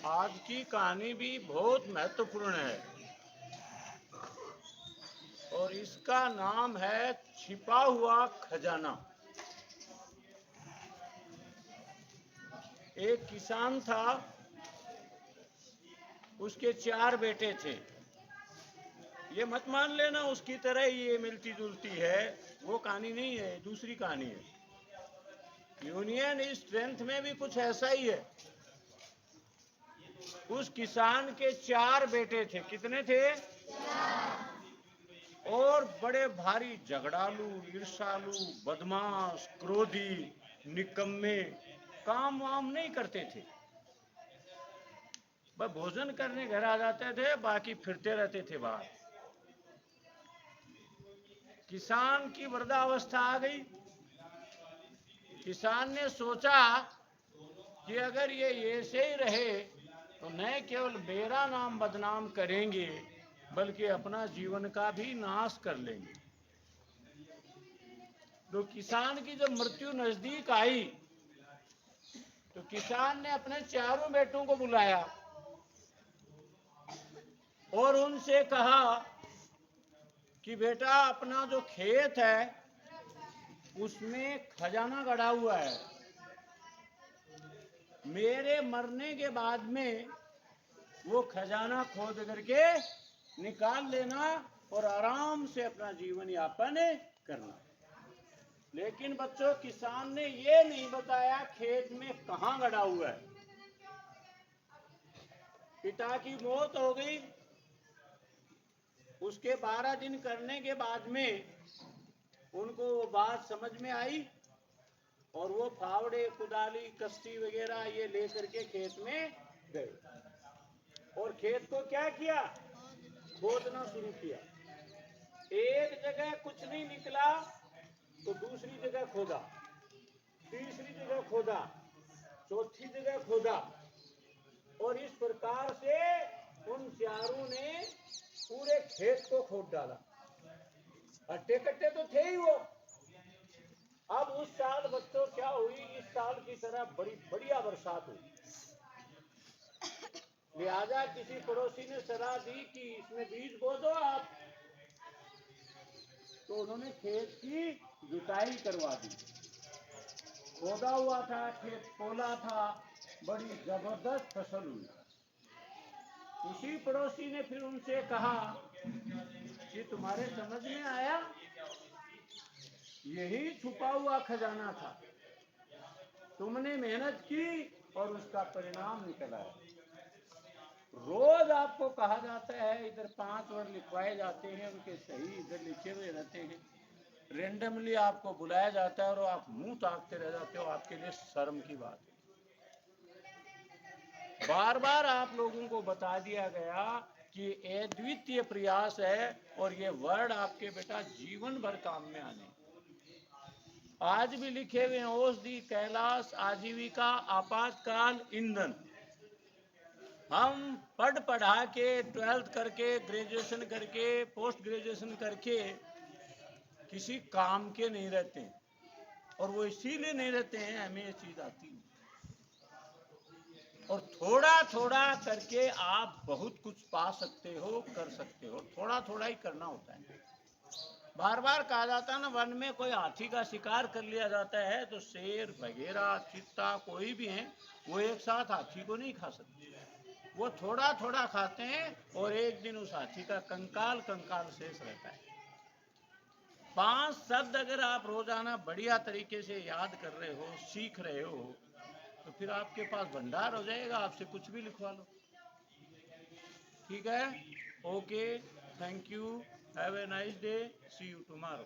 आज की कहानी भी बहुत महत्वपूर्ण है और इसका नाम है छिपा हुआ खजाना। एक किसान था, उसके 4 बेटे थे। ये मत मान लेना उसकी तरह ये मिलती जुलती है, वो कहानी नहीं है, दूसरी कहानी है। यूनियन इज स्ट्रेंथ में भी कुछ ऐसा ही है। उस किसान के 4 बेटे थे। कितने थे? 4। और बड़े भारी झगड़ालू, ईर्ष्यालु, बदमाश, क्रोधी, निकम्मे, काम वाम नहीं करते थे। बस भोजन करने घर आ जाते थे, बाकी फिरते रहते थे बाहर। किसान की वृद्धावस्था आ गई। किसान ने सोचा कि अगर ये ऐसे ही रहे तो न केवल मेरा नाम बदनाम करेंगे बल्कि अपना जीवन का भी नाश कर लेंगे। तो किसान की जब मृत्यु नजदीक आई तो किसान ने अपने 4 बेटों को बुलाया और उनसे कहा कि बेटा, अपना जो खेत है उसमें खजाना गड़ा हुआ है। मेरे मरने के बाद में वो खजाना खोद करके निकाल लेना और आराम से अपना जीवन यापन करना। लेकिन बच्चों, किसान ने ये नहीं बताया खेत में कहां गड़ा हुआ है। पिता की मौत हो गई। उसके 12 दिन करने के बाद में उनको वो बात समझ में आई और वो फावड़े, कुदाली, कश्ती वगैरह ये लेकर के खेत में गए और खेत को क्या किया? खोदना शुरू किया। एक जगह कुछ नहीं निकला तो दूसरी जगह खोदा, तीसरी जगह खोदा, चौथी जगह खोदा और इस प्रकार से उन 4 ने पूरे खेत को खोद डाला। अट्टे कट्टे तो थे ही वो। अब उस साल बच्चों क्या हुई? इस साल की तरह बड़ी बढ़िया बरसात हुई। लिहाजा किसी पड़ोसी ने सलाह दी कि इसमें बीज बो दो आप। तो उन्होंने खेत की जुताई करवा दी। खोदा हुआ था, खेत पोला था, बड़ी जबरदस्त फसल हुई। उसी पड़ोसी ने फिर उनसे कहा कि तुम्हारे समझ में आया, यही छुपा हुआ खजाना था। तुमने मेहनत की और उसका परिणाम निकला है। रोज आपको कहा जाता है, इधर 5 वर्ड लिखवाए जाते हैं, उनके सही इधर लिखे हुए रहते हैं। रेंडमली आपको बुलाया जाता है और आप मुंह ताकते रह जाते हो। आपके लिए शर्म की बात है। बार बार आप लोगों को बता दिया गया कि अद्वितीय प्रयास है और ये वर्ड आपके बेटा जीवन भर काम में आने। आज भी लिखे हुए हैं, औषधि, कैलाश, आजीविका, आपातकाल, ईंधन। हम पढ़ा के 12th करके, ग्रेजुएशन करके, पोस्ट ग्रेजुएशन करके किसी काम के नहीं रहते और वो इसीलिए नहीं रहते हैं, हमें ये चीज आती नहीं। और थोड़ा थोड़ा करके आप बहुत कुछ पा सकते हो, कर सकते हो। थोड़ा थोड़ा ही करना होता है। बार बार कहा जाता है ना, वन में कोई हाथी का शिकार कर लिया जाता है तो शेर, बघेरा, चीता कोई भी है वो एक साथ हाथी को नहीं खा सकते। वो थोड़ा थोड़ा खाते हैं और एक दिन उस हाथी का कंकाल कंकाल शेष रहता है। 5 शब्द अगर आप रोजाना बढ़िया तरीके से याद कर रहे हो, सीख रहे हो, तो फिर आपके पास भंडार हो जाएगा। आपसे कुछ भी लिखवा लो। ठीक है? Okay, thank you, have a nice day, see you tomorrow.